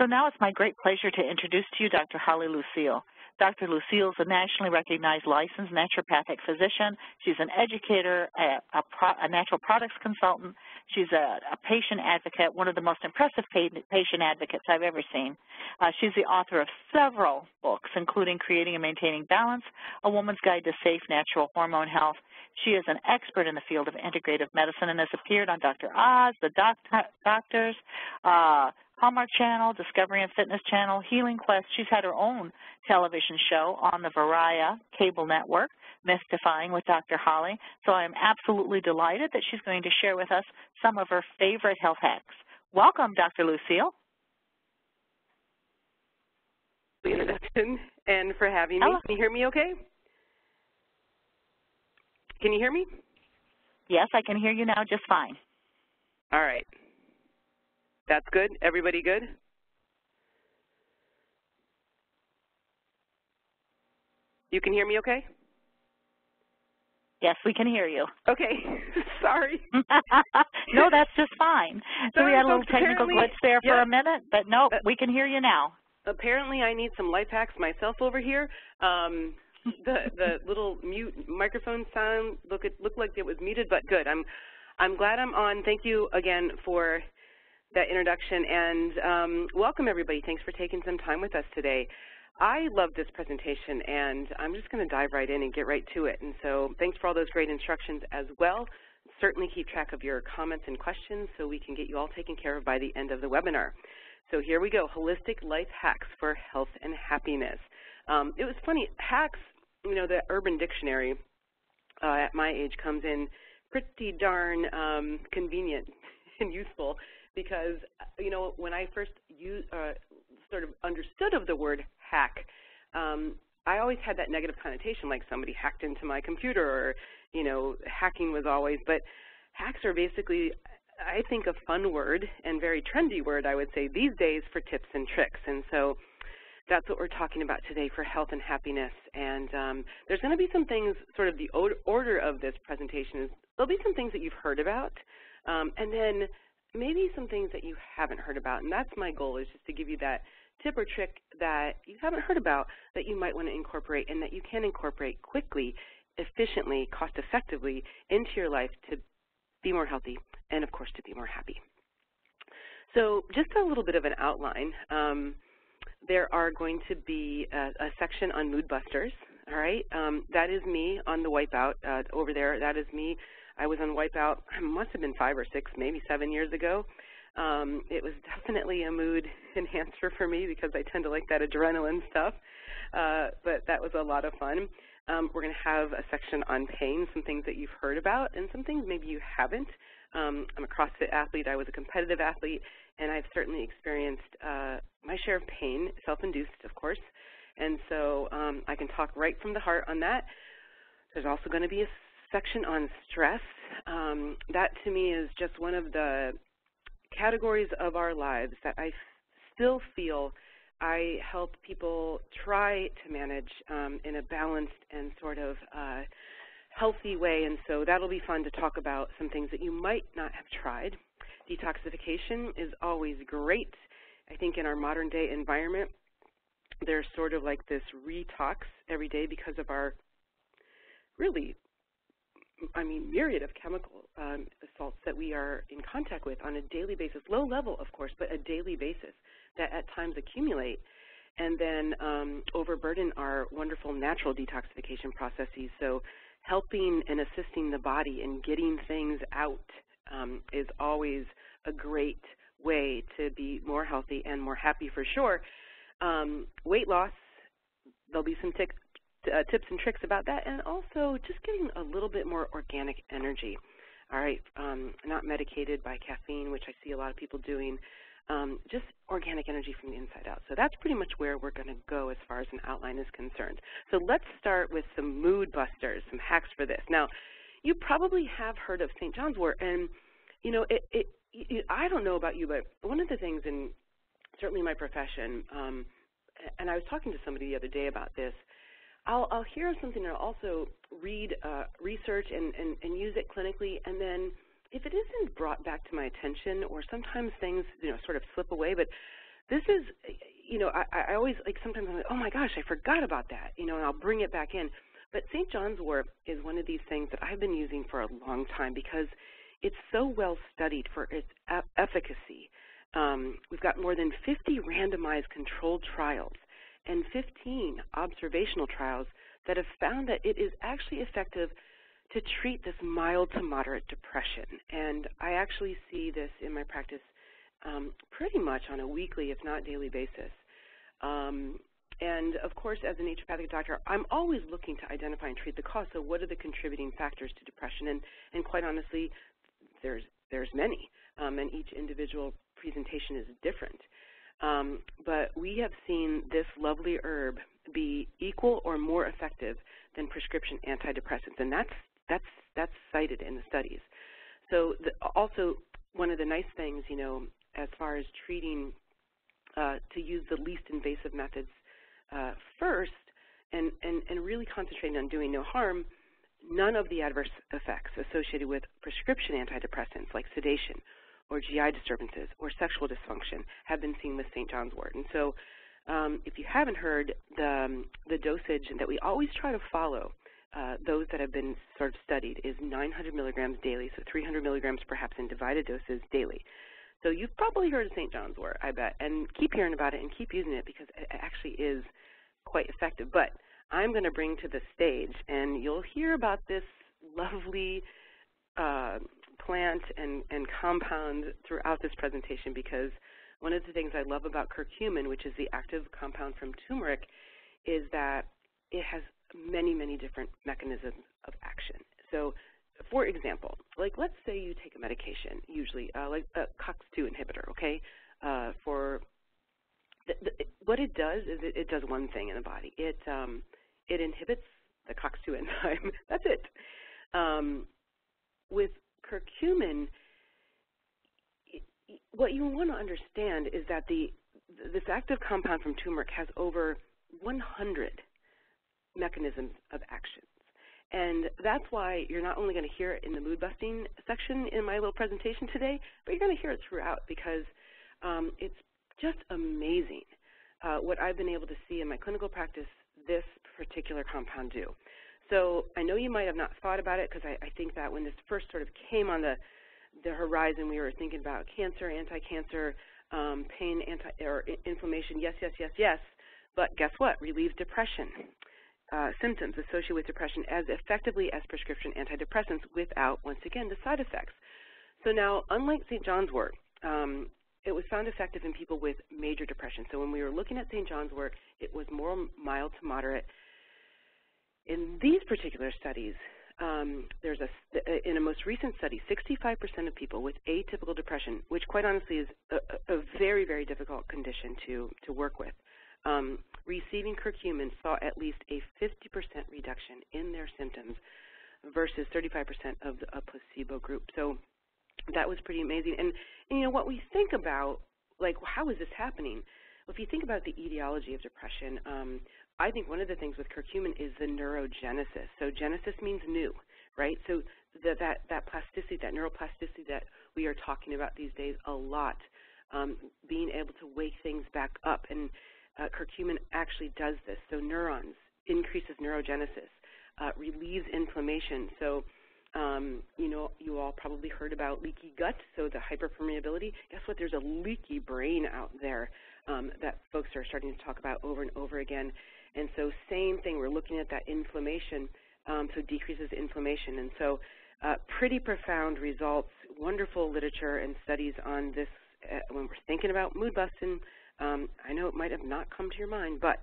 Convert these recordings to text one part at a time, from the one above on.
So now it's my great pleasure to introduce to you Dr. Holly Lucille. Dr. Lucille is a nationally recognized licensed naturopathic physician. She's an educator, a natural products consultant. She's a patient advocate, one of the most impressive patient advocates I've ever seen. She's the author of several books, including Creating and Maintaining Balance, A Woman's Guide to Safe Natural Hormone Health. She is an expert in the field of integrative medicine and has appeared on Dr. Oz, The Doctors, Hallmark Channel, Discovery and Fitness Channel, Healing Quest. She's had her own television show on the Variety cable network, Mystifying with Dr. Holly. So I'm absolutely delighted that she's going to share with us some of her favorite health hacks. Welcome, Dr. Lucille. The introduction and for having me. Hello. Can you hear me okay? Can you hear me? Yes, I can hear you now just fine. All right. That's good. Everybody good? You can hear me okay? Yes, we can hear you. Okay. Sorry. No, that's just fine. So we had a little technical glitch there for a minute, but nope, we can hear you now. Apparently I need some life hacks myself over here. The little mute microphone sound looked like it was muted, but good. I'm glad I'm on. Thank you again for that introduction, and welcome everybody. Thanks for taking some time with us today. I love this presentation, and I'm just going to dive right in and get right to it. And so thanks for all those great instructions as well. Certainly keep track of your comments and questions so we can get you all taken care of by the end of the webinar. So here we go, holistic life hacks for health and happiness. It was funny, hacks, you know, the Urban Dictionary at my age comes in pretty darn convenient and useful because, you know, when I first sort of understood of the word hack, I always had that negative connotation, like somebody hacked into my computer or, you know, hacking was always, but hacks are basically, I think, a fun word and very trendy word, I would say, these days for tips and tricks. And so that's what we're talking about today for health and happiness. And there's going to be some things, sort of the order of this presentation is, there'll be some things that you've heard about, and then maybe some things that you haven't heard about. And that's my goal, is just to give you that tip or trick that you haven't heard about that you might want to incorporate and that you can incorporate quickly, efficiently, cost-effectively into your life to be more healthy and, of course, to be more happy. So just a little bit of an outline. There are going to be a section on mood busters, all right? That is me on the Wipeout over there. That is me. I was on Wipeout, it must have been 5 or 6, maybe 7 years ago. It was definitely a mood enhancer for me because I tend to like that adrenaline stuff, but that was a lot of fun. We're going to have a section on pain, some things that you've heard about and some things maybe you haven't. I'm a CrossFit athlete. I was a competitive athlete, and I've certainly experienced my share of pain, self-induced, of course, and so I can talk right from the heart on that. There's also going to be a section on stress. That, to me, is just one of the categories of our lives that I still feel I help people try to manage in a balanced and sort of healthy way, and so that'll be fun to talk about some things that you might not have tried. Detoxification is always great. I think in our modern day environment, there's sort of like this retox every day because of our really, I mean, myriad of chemical salts that we are in contact with on a daily basis, low level, of course, but a daily basis that at times accumulate and then overburden our wonderful natural detoxification processes. So helping and assisting the body in getting things out is always a great way to be more healthy and more happy for sure. Weight loss, there'll be some tips and tricks about that, and also just getting a little bit more organic energy, all right, not medicated by caffeine, which I see a lot of people doing, just organic energy from the inside out. So that's pretty much where we're going to go as far as an outline is concerned. So let's start with some mood busters, some hacks for this. Now, you probably have heard of St. John's wort, and, you know, I don't know about you, but one of the things in certainly my profession, and I was talking to somebody the other day about this, I'll hear of something and I'll also read research and use it clinically, and then if it isn't brought back to my attention, or sometimes things, you know, sort of slip away, but this is, you know, I always, like, sometimes I'm like, oh my gosh, I forgot about that, you know, and I'll bring it back in. But St. John's wort is one of these things that I've been using for a long time because it's so well studied for its efficacy. We've got more than 50 randomized controlled trials and 15 observational trials that have found that it is actually effective to treat this mild to moderate depression. And I actually see this in my practice pretty much on a weekly, if not daily basis. And of course, as a naturopathic doctor, I'm always looking to identify and treat the cause. So what are the contributing factors to depression? And quite honestly, there's many, and each individual presentation is different. But we have seen this lovely herb be equal or more effective than prescription antidepressants, and that's cited in the studies. So also one of the nice things, you know, as far as treating, to use the least invasive methods first, and really concentrating on doing no harm, none of the adverse effects associated with prescription antidepressants like sedation or GI disturbances or sexual dysfunction have been seen with St. John's wort. And so if you haven't heard, the dosage that we always try to follow, those that have been sort of studied, is 900 milligrams daily, so 300 milligrams perhaps in divided doses daily. So you've probably heard of St. John's wort, I bet, and keep hearing about it and keep using it because it actually is quite effective. But I'm going to bring to the stage, and you'll hear about this lovely plant and compound throughout this presentation, because one of the things I love about curcumin, which is the active compound from turmeric, is that it has many, many different mechanisms of action. So, for example, like let's say you take a medication, usually like a COX-2 inhibitor, okay? What it does is it does one thing in the body. It inhibits the COX-2 enzyme. That's it. With curcumin, what you want to understand is that this active compound from turmeric has over 100 mechanisms of action. And that's why you're not only going to hear it in the mood-busting section in my little presentation today, but you're going to hear it throughout, because it's just amazing what I've been able to see in my clinical practice this particular compound do. So I know you might have not thought about it, because I think that when this first sort of came on the horizon, we were thinking about cancer, anti-cancer, pain, or inflammation, yes, yes, yes, yes. But guess what? Relieves depression. Symptoms associated with depression as effectively as prescription antidepressants without, once again, the side effects. So now, unlike St. John's wort, it was found effective in people with major depression. So when we were looking at St. John's wort, it was more mild to moderate. In these particular studies, in a most recent study, 65% of people with atypical depression, which quite honestly is a very, very difficult condition to work with, receiving curcumin saw at least a 50% reduction in their symptoms versus 35% of a placebo group. So that was pretty amazing. And you know, what we think about, like, how is this happening? Well, if you think about the etiology of depression, I think one of the things with curcumin is the neurogenesis. So genesis means new, right? So that plasticity, that neuroplasticity that we are talking about these days a lot, being able to wake things back up. And curcumin actually does this. So neurons, increases neurogenesis, relieves inflammation. So, you know, you all probably heard about leaky gut, so the hyperpermeability. Guess what? There's a leaky brain out there that folks are starting to talk about over and over again. And so same thing, we're looking at that inflammation, so decreases inflammation. And so pretty profound results, wonderful literature and studies on this when we're thinking about mood busting. I know it might have not come to your mind, but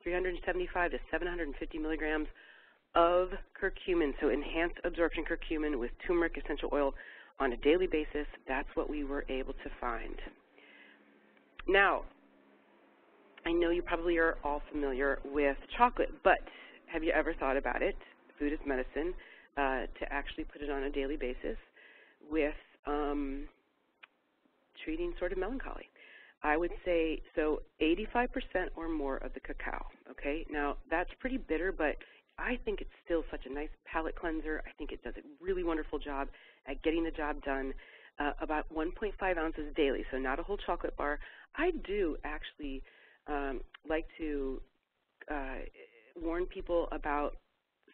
375 to 750 milligrams of curcumin, so enhanced absorption curcumin with turmeric essential oil on a daily basis, that's what we were able to find. Now, I know you probably are all familiar with chocolate, but have you ever thought about it, food is medicine, to actually put it on a daily basis with treating sort of melancholy? I would say, so 85% or more of the cacao, okay? Now, that's pretty bitter, but I think it's still such a nice palate cleanser. I think it does a really wonderful job at getting the job done. about 1.5 ounces daily, so not a whole chocolate bar. I do actually like to warn people about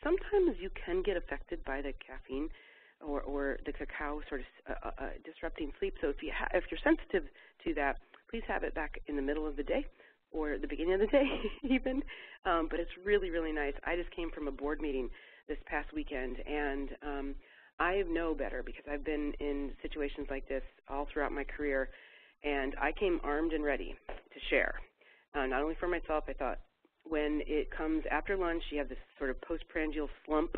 sometimes you can get affected by the caffeine or the cacao sort of disrupting sleep. So if you're sensitive to that, please have it back in the middle of the day or the beginning of the day even. But it's really, really nice. I just came from a board meeting this past weekend, and I know better because I've been in situations like this all throughout my career, and I came armed and ready to share. Not only for myself, I thought when it comes after lunch, you have this sort of postprandial slump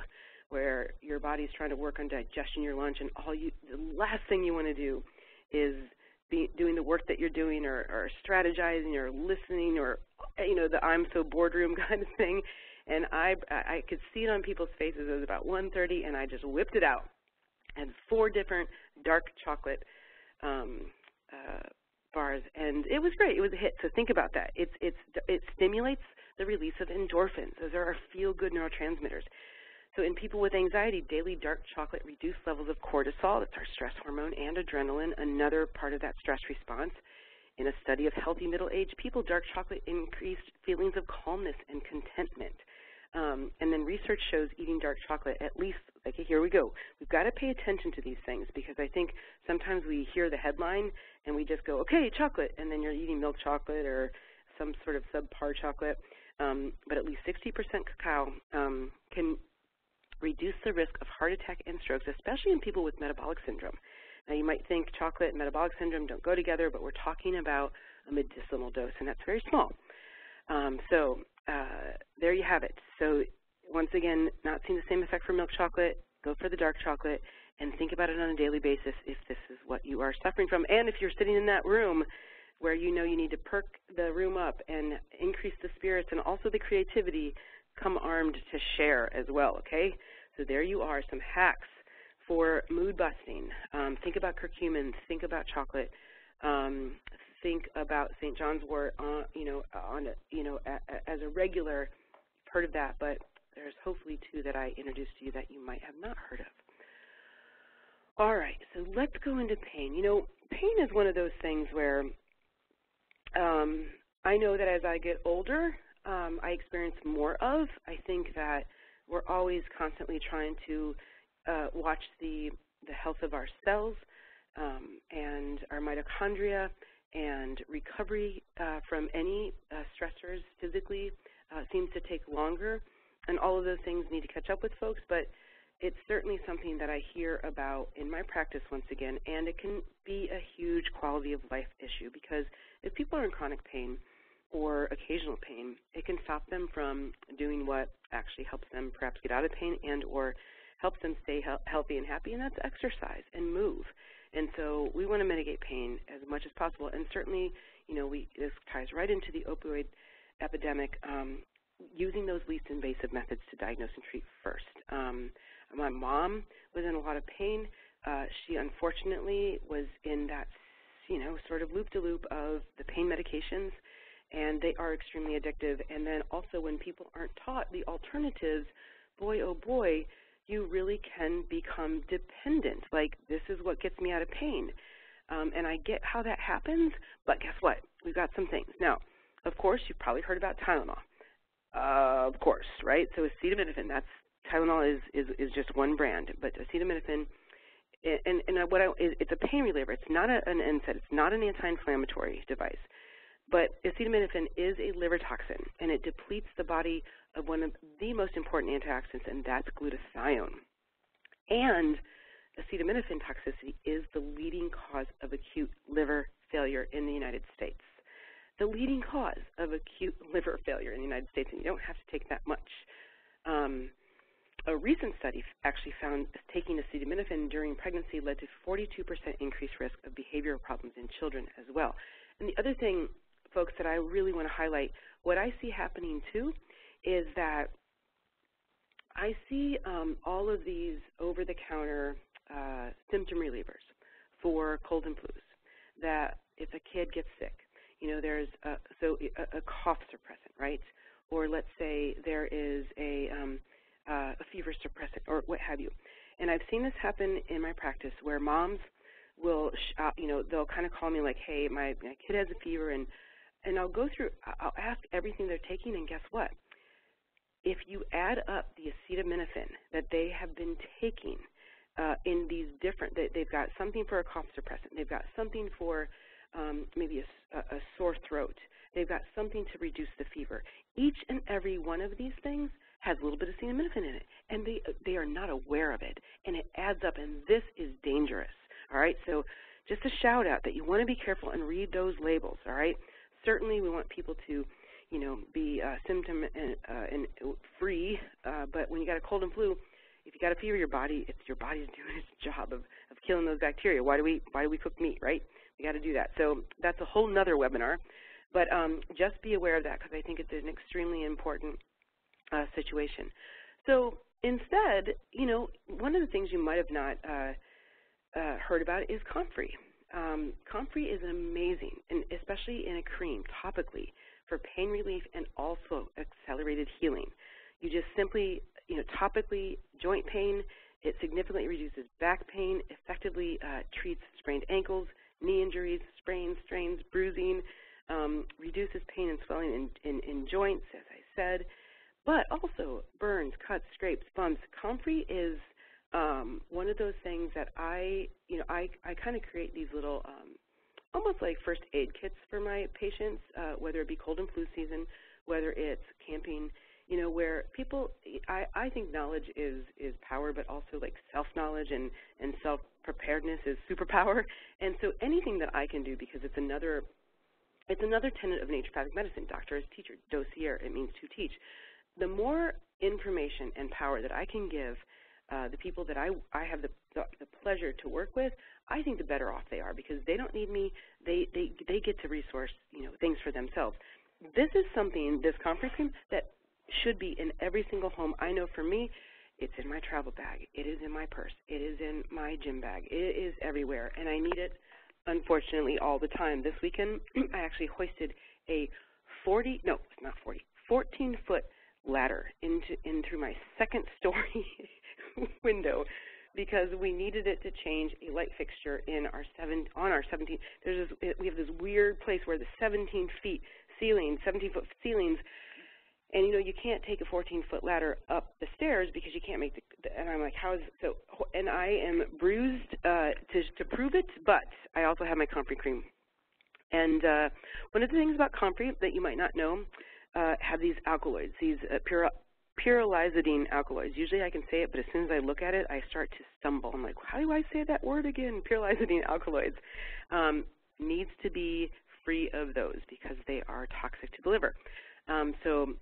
where your body's trying to work on digestion your lunch, and the last thing you want to do is doing the work that you're doing or strategizing or listening or, the I'm so boardroom kind of thing. And I could see it on people's faces. It was about 1:30, and I just whipped it out. And 4 different dark chocolate bars, and it was great. It was a hit. So think about that. It stimulates the release of endorphins. Those are our feel-good neurotransmitters. So in people with anxiety, daily dark chocolate reduced levels of cortisol, that's our stress hormone, and adrenaline, another part of that stress response. In a study of healthy middle-aged people, dark chocolate increased feelings of calmness and contentment. And then research shows eating dark chocolate, at least, here we go. We've got to pay attention to these things because I think sometimes we hear the headline and we just go, okay, chocolate, and then you're eating milk chocolate or some sort of subpar chocolate. But at least 60% cacao can reduce the risk of heart attack and strokes, especially in people with metabolic syndrome. Now, you might think chocolate and metabolic syndrome don't go together, but we're talking about a medicinal dose, and that's very small. There you have it. So once again, not seeing the same effect for milk chocolate, go for the dark chocolate, and think about it on a daily basis if this is what you are suffering from. And if you're sitting in that room where you know you need to perk the room up and increase the spirits and also the creativity, come armed to share as well, okay? So there you are, some hacks for mood busting. Think about curcumins, think about chocolate, think about St. John's wort, as a regular part of that, but there's hopefully 2 that I introduced to you that you might have not heard of. All right, so let's go into pain. Pain is one of those things where I know that as I get older, I experience more of. I think that we're always constantly trying to watch the health of our cells and our mitochondria, and recovery from any stressors physically seems to take longer, and all of those things need to catch up with folks, but it's certainly something that I hear about in my practice once again, and it can be a huge quality of life issue because if people are in chronic pain or occasional pain, it can stop them from doing what actually helps them perhaps get out of pain and or helps them stay healthy and happy, and that's exercise and move. And so we want to mitigate pain as much as possible. And certainly, this ties right into the opioid epidemic, using those least invasive methods to diagnose and treat first. My mom was in a lot of pain. She unfortunately was in that, sort of loop-de-loop of the pain medications, and they are extremely addictive. And then also when people aren't taught the alternatives, boy, oh boy, you really can become dependent. Like, this is what gets me out of pain. And I get how that happens, but guess what? We've got some things. Now, of course, you've probably heard about Tylenol. Of course, right? So acetaminophen, Tylenol is just one brand, but acetaminophen, it's a pain reliever. It's not an NSAID. It's not an anti-inflammatory device. But acetaminophen is a liver toxin, and it depletes the body of one of the most important antioxidants, and that's glutathione. And acetaminophen toxicity is the leading cause of acute liver failure in the United States. The leading cause of acute liver failure in the United States, and you don't have to take that much. A recent study actually found taking acetaminophen during pregnancy led to 42% increased risk of behavioral problems in children as well. And the other thing, folks, that I really want to highlight, what I see happening too is that I see all of these over-the-counter symptom relievers for cold and flus, that if a kid gets sick, there's a cough suppressant, right? Or let's say there is a fever suppressant or what have you. And I've seen this happen in my practice where moms will, they'll kind of call me like, hey, my kid has a fever, and I'll go through, I'll ask everything they're taking, and guess what? If you add up the acetaminophen that they have been taking in these different, they've got something for a cough suppressant, they've got something for maybe a sore throat, they've got something to reduce the fever. Each and every one of these things has a little bit of acetaminophen in it, and they are not aware of it, and it adds up, and this is dangerous, all right? So just a shout out that you want to be careful and read those labels, all right? Certainly we want people to, be symptom and free, but when you got a cold and flu, if you got a fever, your body's doing its job of killing those bacteria. Why do we cook meat, right? We got to do that. So that's a whole nother webinar, but just be aware of that, because I think it's an extremely important situation. So instead, one of the things you might have not heard about is comfrey. Comfrey is amazing, and especially in a cream, topically, for pain relief and also accelerated healing. You just simply, topically, joint pain, it significantly reduces back pain, effectively treats sprained ankles, knee injuries, sprains, strains, bruising, reduces pain and swelling in joints, as I said, but also burns, cuts, scrapes, bumps. Comfrey is one of those things that I kind of create these little almost like first aid kits for my patients, whether it be cold and flu season, whether it's camping, where people, I think knowledge is power, but also like self-knowledge and self-preparedness is superpower. And so anything that I can do, because it's another tenet of naturopathic medicine, doctor is teacher, docere, it means to teach. The more information and power that I can give the people that I have the pleasure to work with, I think the better off they are, because they don't need me. They get to resource things for themselves. This is something, this comfrey cream, that should be in every single home. I know for me, it's in my travel bag. It is in my purse. It is in my gym bag. It is everywhere, and I need it, unfortunately, all the time. This weekend, I actually hoisted a 14-foot ladder in through my second-story window, because we needed it to change a light fixture in our 17. We have this weird place where the 17-foot ceilings, and you can't take a 14-foot ladder up the stairs because you can't make and I'm like, how is it so? And I am bruised to prove it, but I also have my comfrey cream. And one of the things about comfrey that you might not know, have these alkaloids, these pyrrolizidine alkaloids. Usually I can say it, but as soon as I look at it, I start to stumble. I'm like, how do I say that word again? Pyrrolizidine alkaloids. Needs to be free of those because they are toxic to the liver. So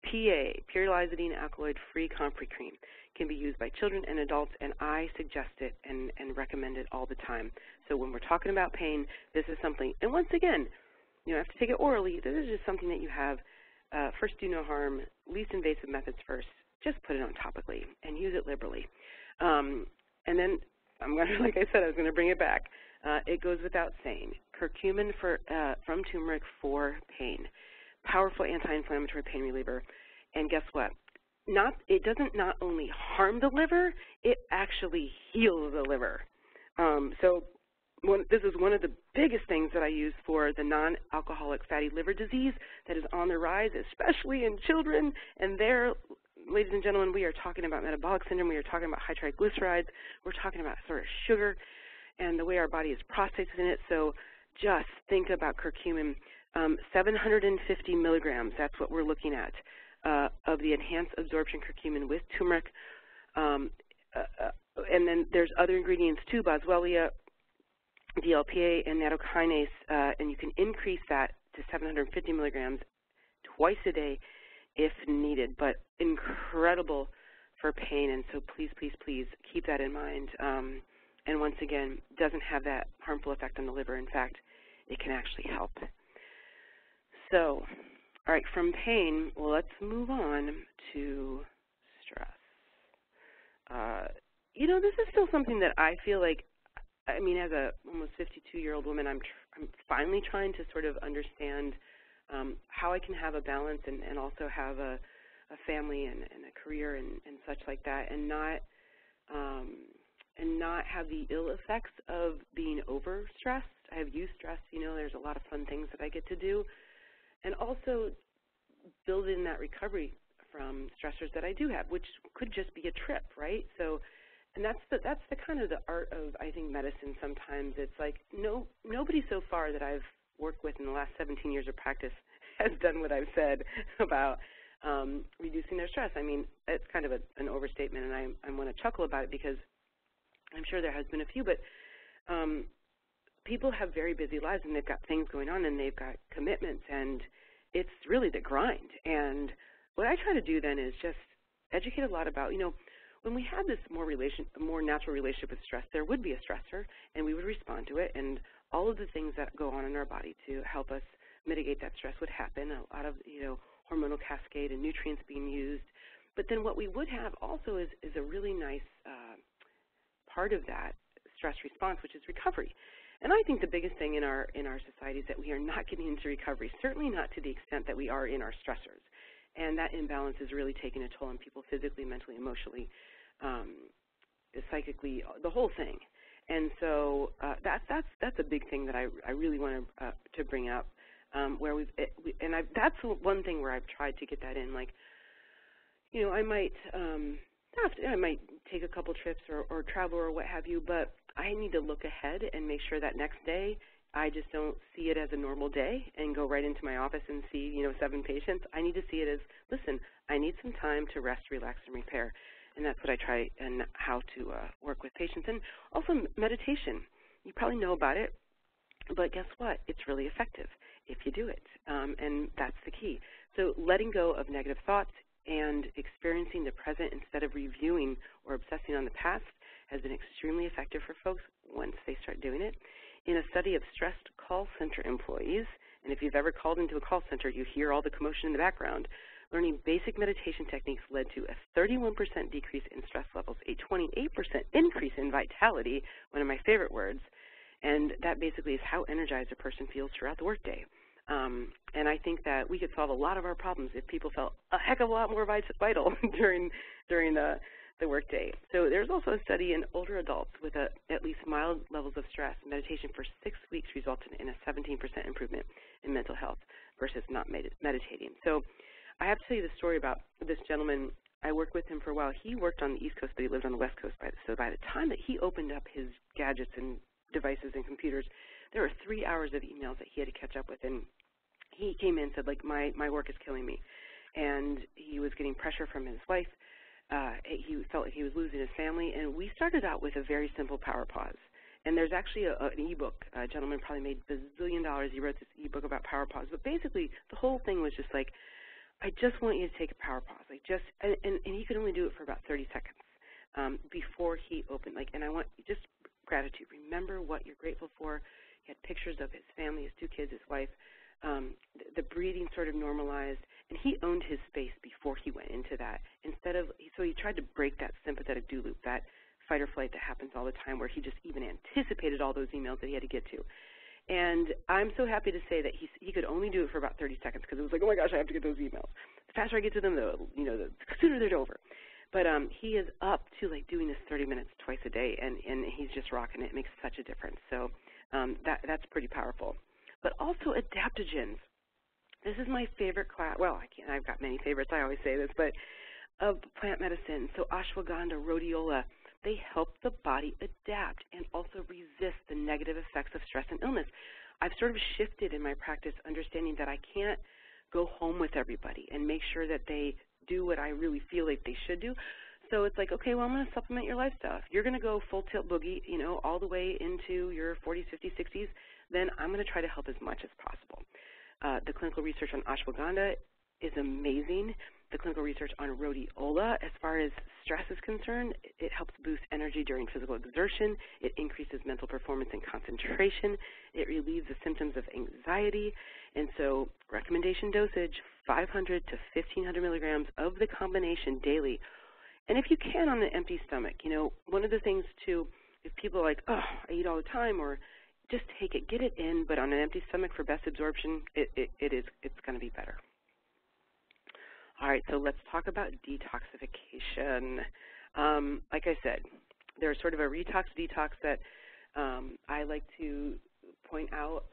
PA, pyrrolizidine alkaloid-free comfrey cream, can be used by children and adults, and I suggest it and recommend it all the time. So when we're talking about pain, this is something, and once again, you don't have to take it orally. This is just something that you have. First, do no harm, least invasive methods first. Just put it on topically and use it liberally. And then I'm going to, like I said, I was going to bring it back. It goes without saying, curcumin from turmeric for pain. Powerful anti-inflammatory pain reliever. And guess what? It doesn't not only harm the liver, it actually heals the liver. This is one of the biggest things that I use for the non-alcoholic fatty liver disease that is on the rise, especially in children. And there, ladies and gentlemen, we are talking about metabolic syndrome. We are talking about high triglycerides. We're talking about sort of sugar and the way our body is processing it. So just think about curcumin. 750 milligrams, that's what we're looking at, of the enhanced absorption curcumin with turmeric. And then there's other ingredients too, boswellia, DLPA, and nattokinase, and you can increase that to 750 milligrams twice a day if needed, but incredible for pain, and so please, please, please keep that in mind. And once again, doesn't have that harmful effect on the liver. In fact, it can actually help. So, all right, from pain, let's move on to stress. This is still something that I feel like, I mean, as a almost 52-year-old woman, I'm finally trying to sort of understand how I can have a balance and also have a family and a career and such like that, and not and not have the ill effects of being overstressed. I have youth stress, you know, there's a lot of fun things that I get to do, and also build in that recovery from stressors that I do have, which could just be a trip, right? So, and that's the kind of the art of, I think, medicine sometimes. It's like nobody so far that I've worked with in the last 17 years of practice has done what I've said about reducing their stress. I mean, it's kind of an overstatement, and I want to chuckle about it because I'm sure there has been a few, but people have very busy lives, and they've got things going on, and they've got commitments, and it's really the grind. And what I try to do then is just educate a lot about, you know, when we have this more natural relationship with stress, there would be a stressor, and we would respond to it, and all of the things that go on in our body to help us mitigate that stress would happen. A lot of, you know, hormonal cascade and nutrients being used. But then what we would have also is a really nice part of that stress response, which is recovery. And I think the biggest thing in our society is that we are not getting into recovery, certainly not to the extent that we are in our stressors. And that imbalance is really taking a toll on people physically, mentally, emotionally, psychically, the whole thing. And so that's a big thing that I really want to bring up, where that's one thing where I've tried to get that in. Like, you know, I might take a couple trips or travel or what have you, but I need to look ahead and make sure that next day I just don't see it as a normal day and go right into my office and see, you know, 7 patients. I need to see it as, listen, I need some time to rest, relax, and repair. And that's what I try and how to work with patients. And also meditation. You probably know about it, but guess what? It's really effective if you do it, and that's the key. So letting go of negative thoughts and experiencing the present instead of reviewing or obsessing on the past has been extremely effective for folks once they start doing it. In a study of stressed call center employees, and if you've ever called into a call center, you hear all the commotion in the background, learning basic meditation techniques led to a 31% decrease in stress levels, a 28% increase in vitality, one of my favorite words, and that basically is how energized a person feels throughout the workday. And I think that we could solve a lot of our problems if people felt a heck of a lot more vital during the workday. So there's also a study in older adults with at least mild levels of stress. Meditation for 6 weeks resulted in a 17% improvement in mental health versus not meditating. So I have to tell you the story about this gentleman. I worked with him for a while. He worked on the East Coast, but he lived on the West Coast. So by the time that he opened up his gadgets and devices and computers, there were 3 hours of emails that he had to catch up with. And he came in and said, like, my work is killing me. And he was getting pressure from his wife. He felt like he was losing his family. And we started out with a very simple power pause. And there's actually an e-book. A gentleman probably made $1 bazillion. He wrote this e-book about power pause. But basically, the whole thing was just like, I just want you to take a power pause. Like and he could only do it for about 30 seconds before he opened. Like, and I want just gratitude. Remember what you're grateful for. He had pictures of his family, his 2 kids, his wife. The breathing sort of normalized, and he owned his space before he went into that. So he tried to break that sympathetic do loop, that fight or flight that happens all the time, where he just even anticipated all those emails that he had to get to. And I'm so happy to say that he could only do it for about 30 seconds because it was like, oh my gosh, I have to get those emails. The faster I get to them, the sooner they're over. But he is up to like doing this 30 minutes twice a day, and he's just rocking it. It makes such a difference. So that's pretty powerful. But also adaptogens. This is my favorite class. Well, I've got many favorites. I always say this, but of plant medicine. So ashwagandha, rhodiola, they help the body adapt and also resist the negative effects of stress and illness. I've sort of shifted in my practice, understanding that I can't go home with everybody and make sure that they do what I really feel like they should do. So it's like, okay, well, I'm going to supplement your lifestyle. If you're going to go full tilt boogie, all the way into your 40s, 50s, 60s, then I'm going to try to help as much as possible. The clinical research on ashwagandha is amazing. The clinical research on rhodiola, as far as stress is concerned, it helps boost energy during physical exertion. It increases mental performance and concentration. It relieves the symptoms of anxiety. And so recommendation dosage, 500 to 1,500 milligrams of the combination daily. And if you can on an empty stomach, one of the things too, if people are like, oh, I eat all the time, or just take it, get it in, but on an empty stomach for best absorption, it's going to be better. All right, so let's talk about detoxification. Like I said, There's sort of a retox detox that I like to point out.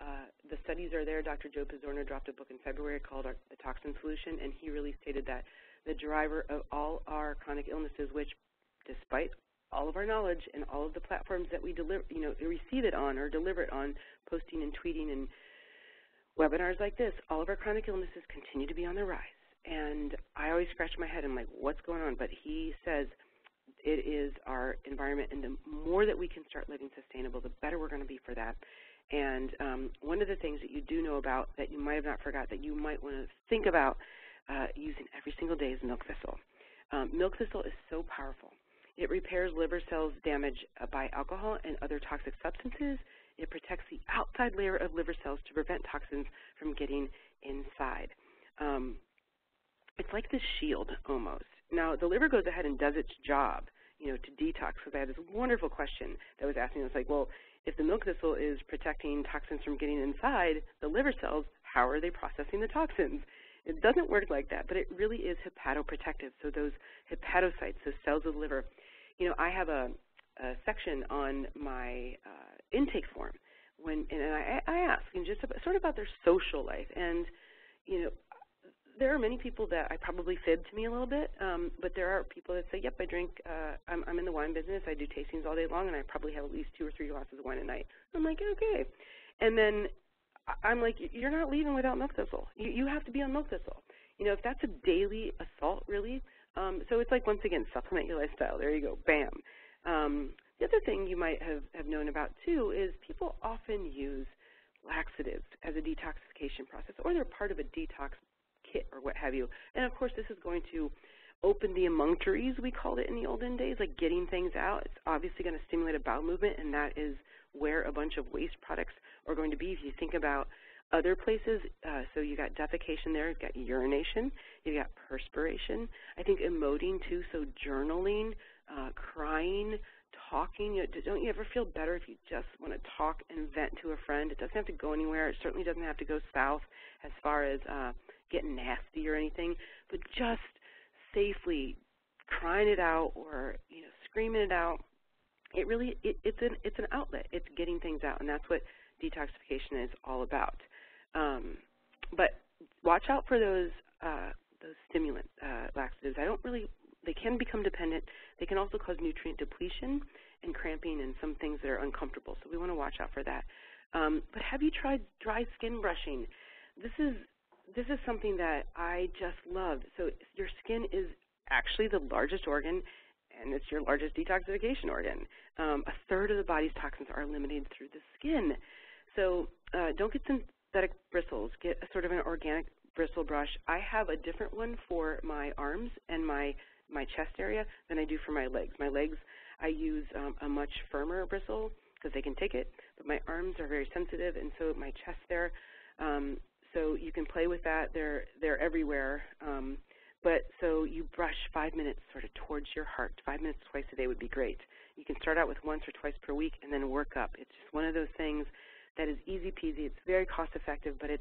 The studies are there. Dr. Joe Pizzorno dropped a book in February called The Toxin Solution, and he really stated that the driver of all our chronic illnesses, which despite all of our knowledge and all of the platforms that we deliver, receive it on or deliver it on, posting and tweeting and webinars like this, all of our chronic illnesses continue to be on the rise. And I always scratch my head. I'm like, what's going on? But he says it is our environment, and the more that we can start living sustainable, the better we're going to be for that. And one of the things that you do know about that you might have not forgot that you might want to think about using every single day is milk thistle. Milk thistle is so powerful. It repairs liver cells damaged by alcohol and other toxic substances. It protects the outside layer of liver cells to prevent toxins from getting inside. It's like this shield almost. Now, the liver goes ahead and does its job, to detox. Because I had this wonderful question that was asking us, like, well, if the milk thistle is protecting toxins from getting inside the liver cells, how are they processing the toxins? It doesn't work like that, but it really is hepatoprotective. So those hepatocytes, those cells of the liver, I have a section on my intake form and I ask just about their social life. And, there are many people that I probably fib to me a little bit, but there are people that say, yep, I drink, I'm in the wine business, I do tastings all day long, and I probably have at least 2 or 3 glasses of wine a night. I'm like, okay. And then I'm like, you're not leaving without milk thistle. You have to be on milk thistle. If that's a daily assault, really, so it's like, once again, supplement your lifestyle. There you go, bam. The other thing you might have known about, too, is people often use laxatives as a detoxification process, or they're part of a detox kit or what have you. And, of course, this is going to open the emunctories, we called it in the olden days, like getting things out. It's obviously going to stimulate a bowel movement, and that is where a bunch of waste products are going to be. If you think about other places, so you got defecation there, you've got urination, you've got perspiration. I think emoting, too, so journaling, crying, talking. Don't you ever feel better if you just want to talk and vent to a friend? It doesn't have to go anywhere. It certainly doesn't have to go south as far as getting nasty or anything, but just safely crying it out or screaming it out. It really it's an outlet. It's getting things out, and that's what detoxification is all about. But watch out for those stimulant laxatives. They can become dependent. They can also cause nutrient depletion and cramping and some things that are uncomfortable. So we want to watch out for that. But have you tried dry skin brushing? This is something that I just love. So your skin is actually the largest organ, and it's your largest detoxification organ. A third of the body's toxins are eliminated through the skin. So don't get synthetic bristles. Get a sort of an organic bristle brush. I have a different one for my arms and my chest area than I do for my legs. My legs, I use a much firmer bristle because they can take it, but my arms are very sensitive, and so my chest there. So you can play with that. They're everywhere. But so you brush 5 minutes sort of towards your heart. 5 minutes twice a day would be great. You can start out with once or twice per week and then work up. It's just one of those things that is easy peasy. It's very cost effective, but it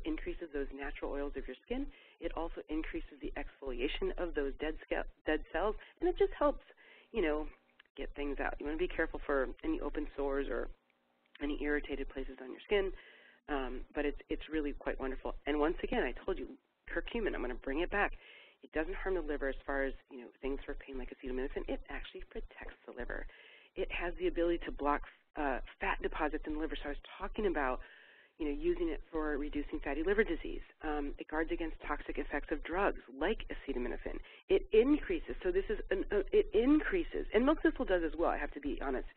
increases those natural oils of your skin. It also increases the exfoliation of those dead cells, and it just helps, get things out. You want to be careful for any open sores or any irritated places on your skin, but it's really quite wonderful. And once again, I told you, curcumin, I'm going to bring it back. It doesn't harm the liver as far as, things for pain like acetaminophen. It actually protects the liver. It has the ability to block fat deposits in the liver. So I was talking about, using it for reducing fatty liver disease. It guards against toxic effects of drugs like acetaminophen. It increases, so this is, it increases, and milk thistle does as well, I have to be honest,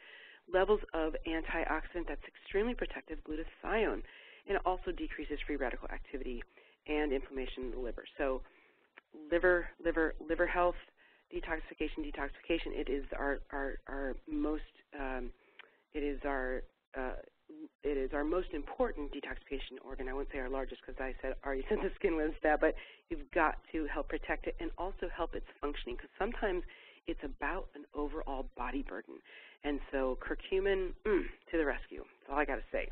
levels of antioxidant that's extremely protective, glutathione, and it also decreases free radical activity and inflammation in the liver. So liver health, detoxification. It is our most it is our most important detoxification organ. I won't say our largest because I already said the skin was that, but you've got to help protect it and also help its functioning, because sometimes it's about an overall body burden. And so curcumin, to the rescue. That's all I got to say.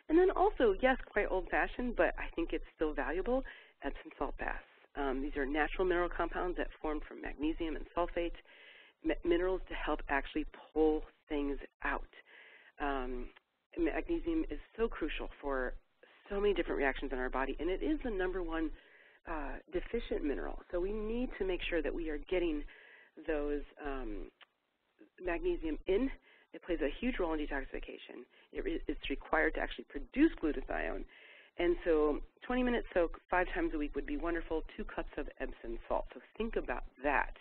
And then also, yes, quite old-fashioned, but I think it's still valuable, Epsom salt baths. These are natural mineral compounds that form from magnesium and sulfate. minerals to help actually pull things out. Magnesium is so crucial for so many different reactions in our body, and it is the #1 deficient mineral. So we need to make sure that we are getting those magnesium in. It plays a huge role in detoxification. It's required to actually produce glutathione. And so 20-minute soak 5 times a week would be wonderful, 2 cups of Epsom salt. So think about that.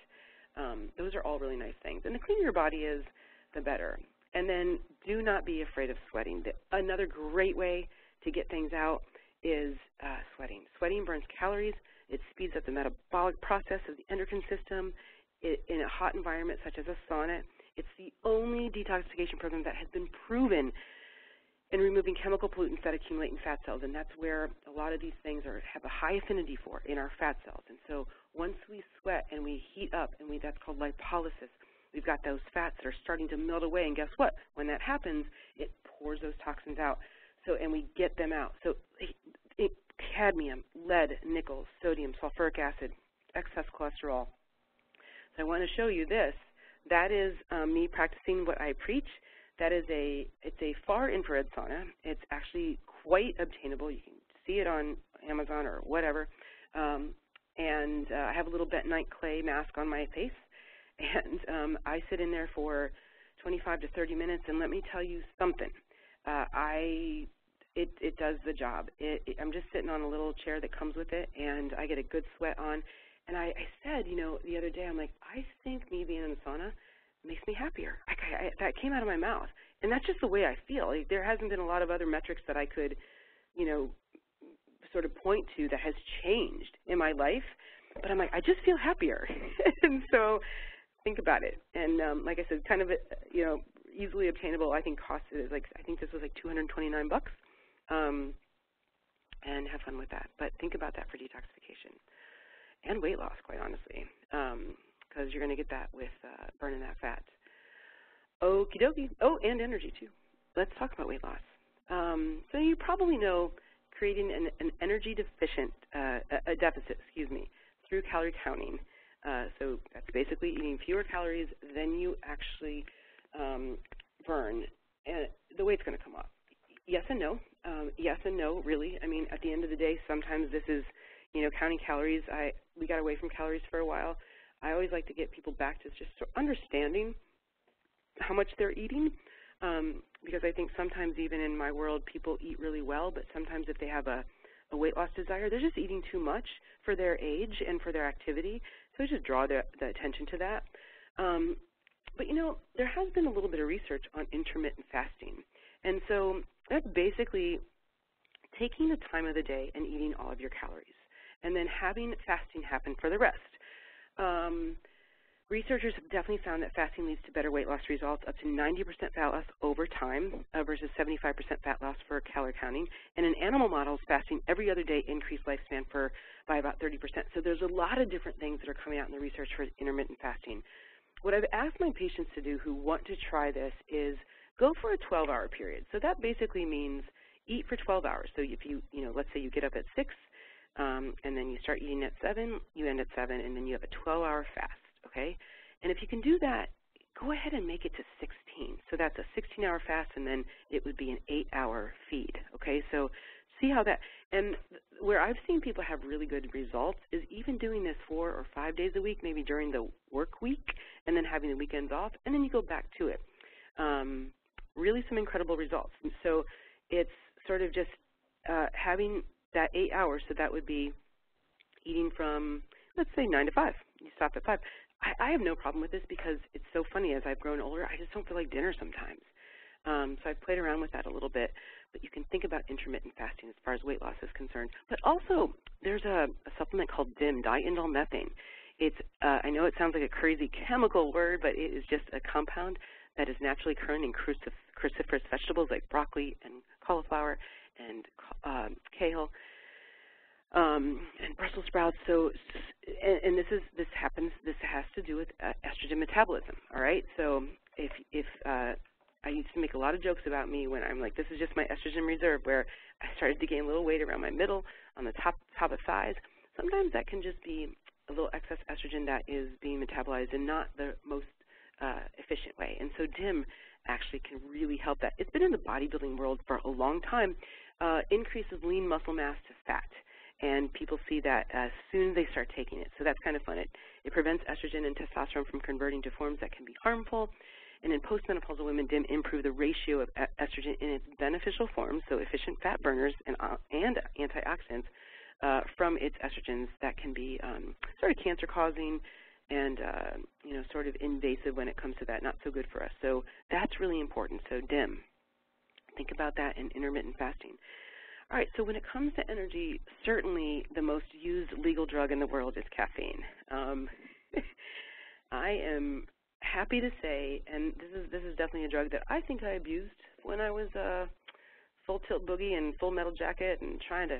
Those are all really nice things. And the cleaner your body is, the better. And then do not be afraid of sweating. Another great way to get things out is sweating. Sweating burns calories. It speeds up the metabolic process of the endocrine system. In a hot environment such as a sauna, it's the only detoxification program that has been proven in removing chemical pollutants that accumulate in fat cells, and that's where a lot of these things have a high affinity for in our fat cells. And so once we sweat and we heat up, and that's called lipolysis, we've got those fats that are starting to melt away, and guess what? When that happens, it pours those toxins out, and we get them out. So cadmium, lead, nickel, sodium, sulfuric acid, excess cholesterol. So I want to show you this. That is me practicing what I preach. That is it's a far infrared sauna. It's actually quite obtainable. You can see it on Amazon or whatever. And I have a little bentonite clay mask on my face. And I sit in there for 25 to 30 minutes, and let me tell you something. It does the job. I'm just sitting on a little chair that comes with it, and I get a good sweat on. And I said, the other day, I'm like, I think me being in the sauna makes me happier. That came out of my mouth. And that's just the way I feel. Like, there hasn't been a lot of other metrics that I could, sort of point to that has changed in my life. But I'm like, I just feel happier. And so think about it. And like I said, kind of, easily obtainable. I think cost is I think this was like $229. And have fun with that. But think about that for detoxification. And weight loss, quite honestly, because you're going to get that with burning that fat. Okie dokie. Oh, and energy, too. Let's talk about weight loss. So you probably know creating an energy deficient, a deficit, through calorie counting. So that's basically eating fewer calories than you actually burn. And the weight's going to come up. Yes and no. Yes and no, really. I mean, at the end of the day, sometimes this is counting calories. We got away from calories for a while. I always like to get people back to just understanding how much they're eating, because I think sometimes even in my world, people eat really well, but sometimes if they have a weight loss desire, they're just eating too much for their age and for their activity. So I just draw the attention to that. But, there has been a little bit of research on intermittent fasting. And so that's basically taking the time of the day and eating all of your calories, and then having fasting happen for the rest. Researchers have definitely found that fasting leads to better weight loss results, up to 90% fat loss over time versus 75% fat loss for calorie counting. And in animal models, fasting every other day increased lifespan by about 30%. So there's a lot of different things that are coming out in the research for intermittent fasting. What I've asked my patients to do who want to try this is go for a 12-hour period. So that basically means eat for 12 hours. So if let's say you get up at 6, and then you start eating at 7, you end at 7, and then you have a 12-hour fast, okay? And if you can do that, go ahead and make it to 16. So that's a 16-hour fast, and then it would be an 8-hour feed, okay? So see how that, and where I've seen people have really good results is even doing this 4 or 5 days a week, maybe during the work week, and then having the weekends off, and then you go back to it. Really some incredible results. And so it's sort of just having that 8 hours, so that would be eating from, let's say, 9 to 5. You stop at 5. I have no problem with this because it's so funny. As I've grown older, I just don't feel like dinner sometimes. So I've played around with that a little bit. But you can think about intermittent fasting as far as weight loss is concerned. But also, there's a supplement called DIM, diindolylmethane. It's I know it sounds like a crazy chemical word, but it is just a compound that is naturally occurring in cruciferous vegetables like broccoli and cauliflower and kale and Brussels sprouts. So, and this has to do with estrogen metabolism. All right. So if I used to make a lot of jokes about me when I'm like, this is just my estrogen reserve, where I started to gain a little weight around my middle, on the top of thighs. Sometimes that can just be a little excess estrogen that is being metabolized and not the most efficient way. And so DIM actually can really help that. It's been in the bodybuilding world for a long time. Increases lean muscle mass to fat, and people see that as soon as they start taking it. So that's kind of fun. It prevents estrogen and testosterone from converting to forms that can be harmful. And in postmenopausal women, DIM improve the ratio of estrogen in its beneficial forms, so efficient fat burners and antioxidants from its estrogens that can be sort of cancer-causing and sort of invasive when it comes to that, not so good for us. So that's really important. So DIM, think about that in intermittent fasting. All right, so when it comes to energy, certainly the most used legal drug in the world is caffeine. I am happy to say, and this is definitely a drug that I think I abused when I was full tilt boogie and full metal jacket and trying to,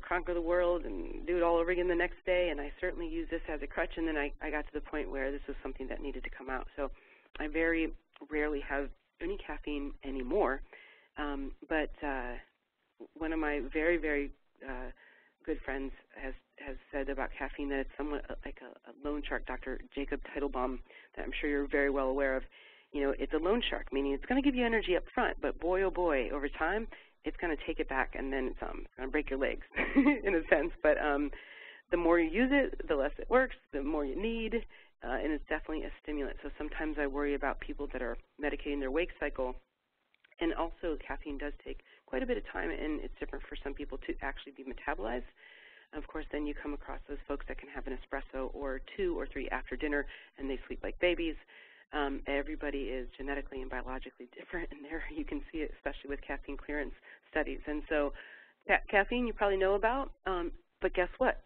conquer the world and do it all over again the next day. And I certainly used this as a crutch. And then I got to the point where this was something that needed to come out. So I very rarely have any caffeine anymore. But one of my very, very good friends has said about caffeine that it's somewhat like a loan shark, Dr. Jacob Teitelbaum, that I'm sure you're very well aware of. It's a loan shark, meaning it's going to give you energy up front, but boy, oh boy, over time, it's going to take it back, and then it's going to break your legs, in a sense. But the more you use it, the less it works, the more you need, and it's definitely a stimulant. So sometimes I worry about people that are medicating their wake cycle. And also, caffeine does take quite a bit of time, and it's different for some people to actually be metabolized. Of course, then you come across those folks that can have an espresso or 2 or 3 after dinner, and they sleep like babies. Everybody is genetically and biologically different, and there you can see it, especially with caffeine clearance studies. And so caffeine you probably know about, but guess what?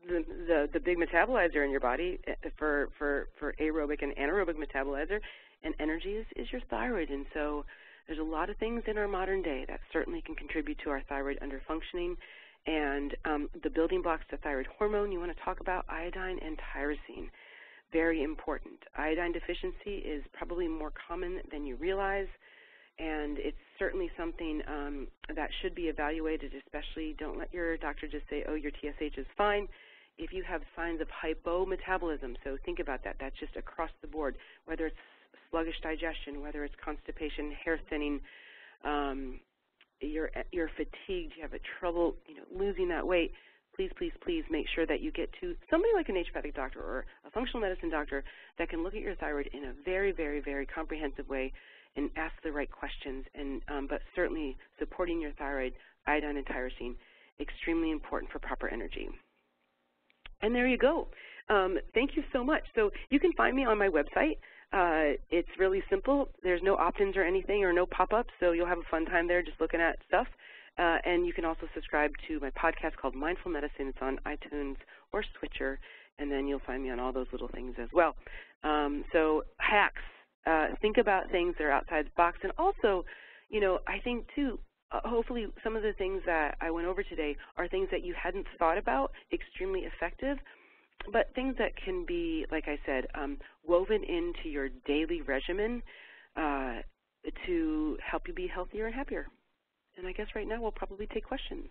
The big metabolizer in your body for aerobic and anaerobic metabolizer and energy is your thyroid. And so there's a lot of things in our modern day that certainly can contribute to our thyroid underfunctioning. And the building blocks to thyroid hormone, you want to talk about iodine and tyrosine. Very important. Iodine deficiency is probably more common than you realize, and it's certainly something that should be evaluated, especially don't let your doctor just say, oh, your TSH is fine. If you have signs of hypometabolism, so think about that. That's just across the board, whether it's sluggish digestion, whether it's constipation, hair thinning, you're fatigued, you have trouble, losing that weight, please, please, please make sure that you get to somebody like a naturopathic doctor or a functional medicine doctor that can look at your thyroid in a very, very, very comprehensive way and ask the right questions. And but certainly supporting your thyroid, iodine and tyrosine, extremely important for proper energy. And there you go. Thank you so much. So you can find me on my website. It's really simple. There's no opt-ins or anything or no pop-ups, so you'll have a fun time there just looking at stuff. And you can also subscribe to my podcast called Mindful Medicine. It's on iTunes or Switcher, and then you'll find me on all those little things as well. So hacks, think about things that are outside the box. And also, I think, too, hopefully some of the things that I went over today are things that you hadn't thought about, extremely effective, but things that can be, like I said, woven into your daily regimen to help you be healthier and happier. And I guess right now we'll probably take questions.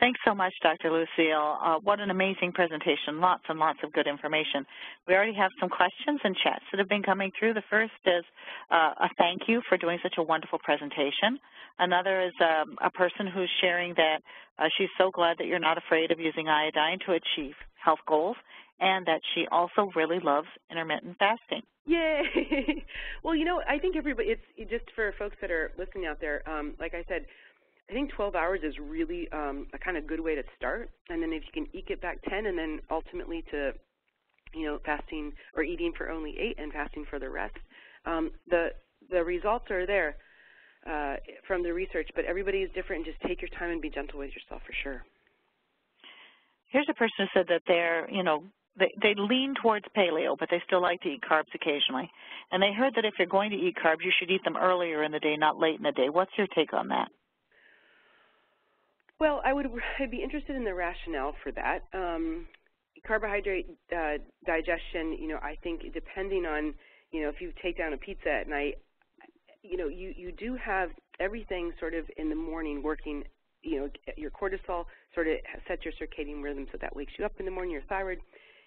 Thanks so much, Dr. Lucille. What an amazing presentation. Lots and lots of good information. We already have some questions and chats that have been coming through. The first is a thank you for doing such a wonderful presentation. Another is a person who's sharing that she's so glad that you're not afraid of using iodine to achieve health goals, and that she also really loves intermittent fasting. Yay! Well, I think everybody, it's just for folks that are listening out there, like I said, I think 12 hours is really a kind of good way to start. And then if you can eke it back 10 and then ultimately to, fasting or eating for only 8 and fasting for the rest, the results are there from the research, but everybody is different. Just take your time and be gentle with yourself for sure. Here's a person who said that they're, they lean towards paleo, but they still like to eat carbs occasionally. And they heard that if you're going to eat carbs, you should eat them earlier in the day, not late in the day. What's your take on that? Well, I'd be interested in the rationale for that. Carbohydrate digestion, I think depending on, if you take down a pizza at night, you do have everything sort of in the morning working. Your cortisol sort of sets your circadian rhythm, so that wakes you up in the morning. Your thyroid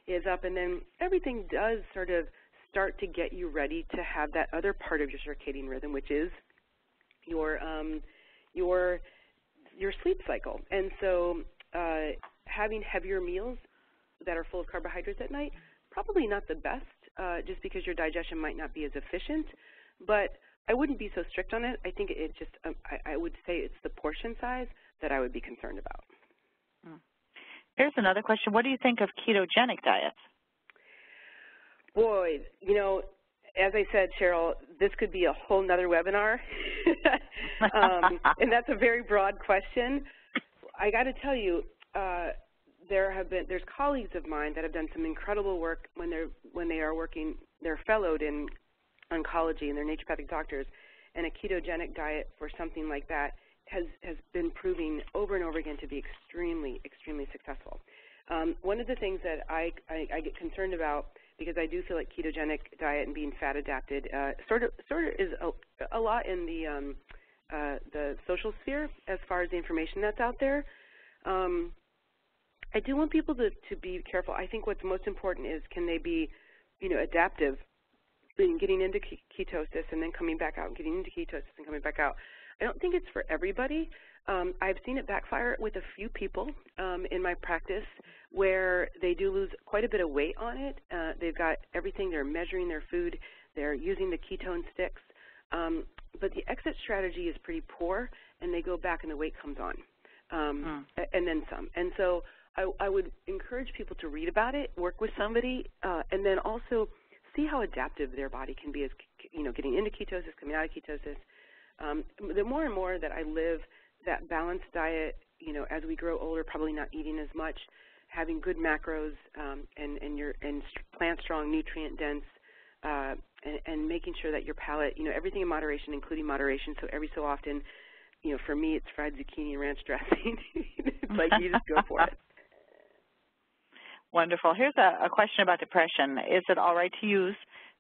is up, and then everything does sort of start to get you ready to have that other part of your circadian rhythm, which is your sleep cycle. And so having heavier meals that are full of carbohydrates at night, probably not the best, just because your digestion might not be as efficient. But I wouldn't be so strict on it. I think it just, I would say it's the portion size that I would be concerned about. Here's another question. What do you think of ketogenic diets? Boy, you know, as I said, Cheryl, this could be a whole nother webinar, and that's a very broad question. I got to tell you, there's colleagues of mine that have done some incredible work when they are working, they're fellowed in oncology and they're naturopathic doctors, and a ketogenic diet for something like that has been proving over and over again to be extremely, extremely successful. One of the things that I get concerned about, because I do feel like ketogenic diet and being fat adapted sort of is a lot in the social sphere as far as the information that's out there. I do want people to be careful. I think what's most important is, can they be, you know, adaptive in getting into ketosis and then coming back out, and getting into ketosis and coming back out. I don't think it's for everybody. I've seen it backfire with a few people in my practice where they do lose quite a bit of weight on it. They've got everything. They're measuring their food. They're using the ketone sticks. But the exit strategy is pretty poor, and they go back and the weight comes on, and then some. And so I would encourage people to read about it, work with somebody, and then also see how adaptive their body can be as, you know, getting into ketosis, coming out of ketosis. The more and more that I live that balanced diet, you know, as we grow older, probably not eating as much, having good macros, and plant strong, nutrient dense, and making sure that your palate, you know, everything in moderation, including moderation. So every so often, you know, for me, it's fried zucchini and ranch dressing. It's like you just go for it. Wonderful. Here's a question about depression. Is it all right to use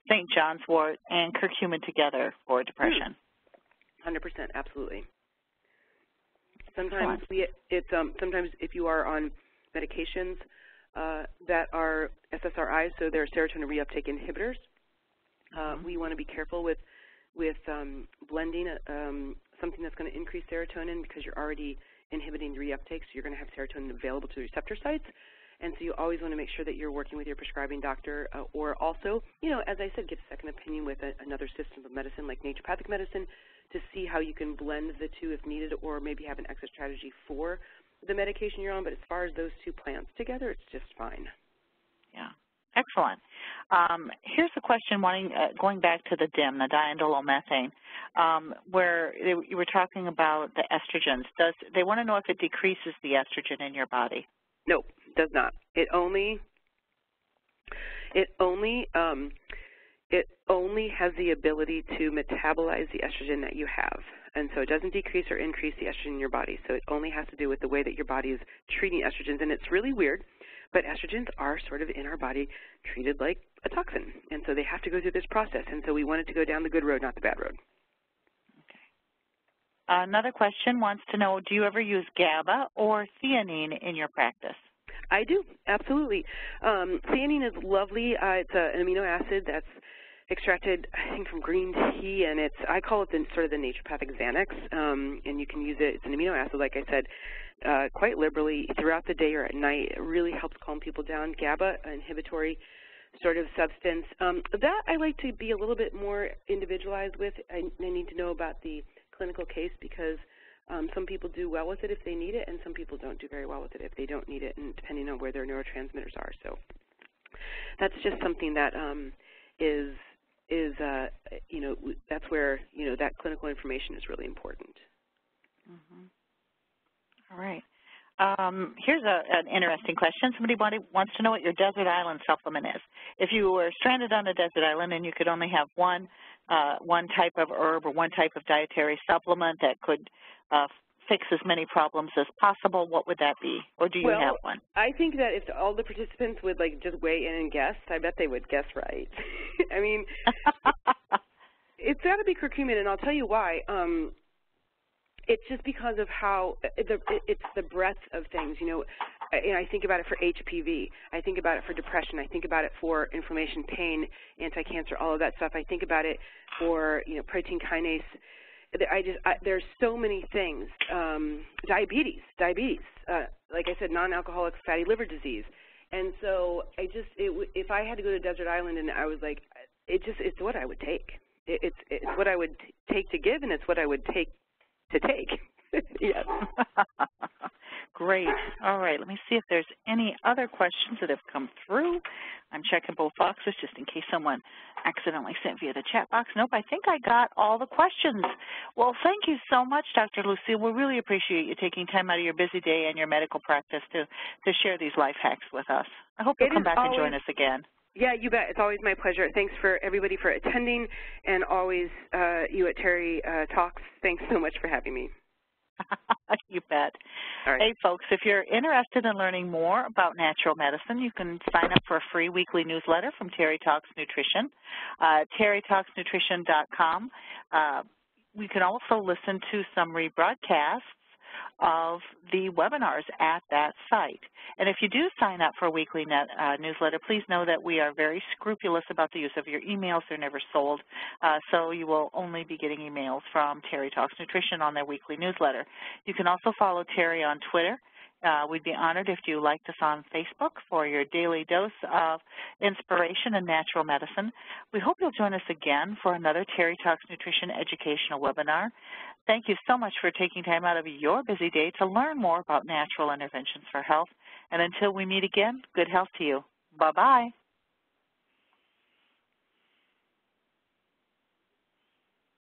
St. John's wort and curcumin together for depression? 100%, absolutely. Sometimes sometimes if you are on medications that are SSRIs, so they're serotonin reuptake inhibitors, we want to be careful with blending something that's going to increase serotonin, because you're already inhibiting reuptake, so you're going to have serotonin available to the receptor sites. And so you always want to make sure that you're working with your prescribing doctor, or also, you know, as I said, get a second opinion with another system of medicine like naturopathic medicine to see how you can blend the two if needed, or maybe have an exit strategy for the medication you're on. But as far as those two plants together, it's just fine. Yeah, excellent. Here's a question going back to the DIM, the diindolylmethane, where you were talking about the estrogens. They want to know if it decreases the estrogen in your body. Nope, does not. It only has the ability to metabolize the estrogen that you have. And so it doesn't decrease or increase the estrogen in your body. So it only has to do with the way that your body is treating estrogens. And it's really weird, but estrogens are sort of in our body treated like a toxin. And so they have to go through this process. And so we want it to go down the good road, not the bad road. Another question wants to know, do you ever use GABA or theanine in your practice? I do, absolutely. Theanine is lovely. It's an amino acid that's extracted, I think, from green tea, and I call it sort of the naturopathic Xanax, and you can use it. It's an amino acid, like I said, quite liberally throughout the day or at night. It really helps calm people down. GABA, an inhibitory sort of substance. That I like to be a little bit more individualized with. I need to know about the clinical case, because some people do well with it if they need it, and some people don't do very well with it if they don't need it, and depending on where their neurotransmitters are. So that's just something that is you know, that's where, you know, that clinical information is really important. All right. Here's an interesting question. Somebody wants to know what your desert island supplement is. If you were stranded on a desert island and you could only have one type of herb or one type of dietary supplement that could fix as many problems as possible, what would that be? Or do you have one? I think that if all the participants would just weigh in and guess, I bet they would guess right. I mean, it's got to be curcumin, and I'll tell you why. It's just because of how it's the breadth of things. You know, I think about it for HPV. I think about it for depression. I think about it for inflammation, pain, anti-cancer, all of that stuff. I think about it for, protein kinase. There's so many things. Diabetes. Like I said, non-alcoholic fatty liver disease. And so if I had to go to a desert island and I was like, it's what I would take. It's what I would take to give, and it's what I would take to take. Yes. Great. All right. Let me see if there's any other questions that have come through. I'm checking both boxes just in case someone accidentally sent via the chat box. Nope, I think I got all the questions. Well, thank you so much, Dr. Lucille. We really appreciate you taking time out of your busy day and your medical practice to share these life hacks with us. I hope you'll come back and join us again. Yeah, you bet. It's always my pleasure. Thanks for everybody for attending, and always you at Terry Talks. Thanks so much for having me. You bet. All right. Hey, folks, if you're interested in learning more about natural medicine, you can sign up for a free weekly newsletter from Terry Talks Nutrition, terrytalksnutrition.com. We can also listen to some rebroadcasts of the webinars at that site. And if you do sign up for a weekly newsletter, please know that we are very scrupulous about the use of your emails. They're never sold, so you will only be getting emails from Terry Talks Nutrition on their weekly newsletter. You can also follow Terry on Twitter. We'd be honored if you liked us on Facebook for your daily dose of inspiration and natural medicine. We hope you'll join us again for another Terry Talks Nutrition educational webinar. Thank you so much for taking time out of your busy day to learn more about natural interventions for health. And until we meet again, good health to you. Bye-bye.